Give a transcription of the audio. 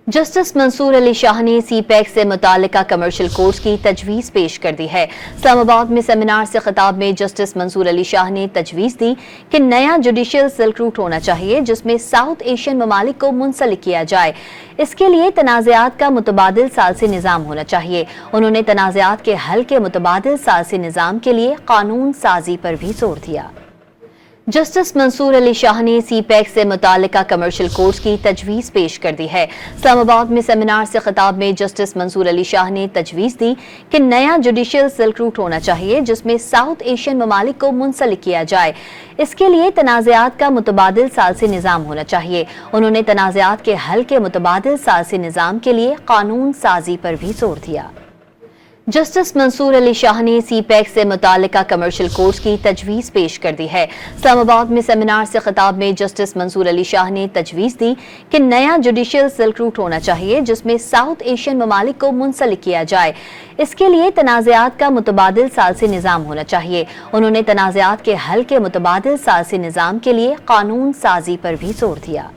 Justice Mansoor Ali Shah ने सी-पैक से मुतालिका commercial course की तजवीज़ पेश कर दी है। इस्लामाबाद में सेमिनार से खिताब में जस्टिस मंसूर अली शाह ने तजवीज़ दी कि नया जुडिशियल सिल्क रूट होना चाहिए जिसमें साउथ एशियन ममालिक को मुंसलिक किया जाए। इसके लिए तनाज़ात का मुतबादिल सालसी निज़ाम होना चाहिए। उन्होंने तनाज़ात के हल के मुतबादिल सालसी निज़ाम के लिए कानून साजी पर भी जोर दिया। जस्टिस मंसूर अली शाह ने सी-पैक से मुतालिका कमर्शियल कोर्स की तजवीज़ पेश कर दी है। इस्लामाबाद में सेमिनार से खिताब में जस्टिस मंसूर अली शाह ने तजवीज़ दी कि नया जुडिशियल सिल्क रूट होना चाहिए जिसमें साउथ एशियन ममालिक को मुंसलिक किया जाए। इसके लिए तनाज़ात का मुतबादिल सालसी निज़ाम होना चाहिए। उन्होंने तनाज़ात के हल के मुतबादिल सालसी निज़ाम के लिए कानून साजी पर भी जोर दिया। जस्टिस मंसूर अली शाह ने सी-पैक से मुतालिका कमर्शियल कोर्स की तजवीज़ पेश कर दी है। इस्लामाबाद में सेमिनार से खिताब में जस्टिस मंसूर अली शाह ने तजवीज़ दी कि नया जुडिशियल सिल्क रूट होना चाहिए जिसमें साउथ एशियन ममालिक को मुंसलिक किया जाए। इसके लिए तनाज़ात का मुतबादिल सालसी निज़ाम होना चाहिए। उन्होंने तनाज़ात के हल के मुतबादिल सालसी निज़ाम के लिए कानून साजी पर भी जोर दिया।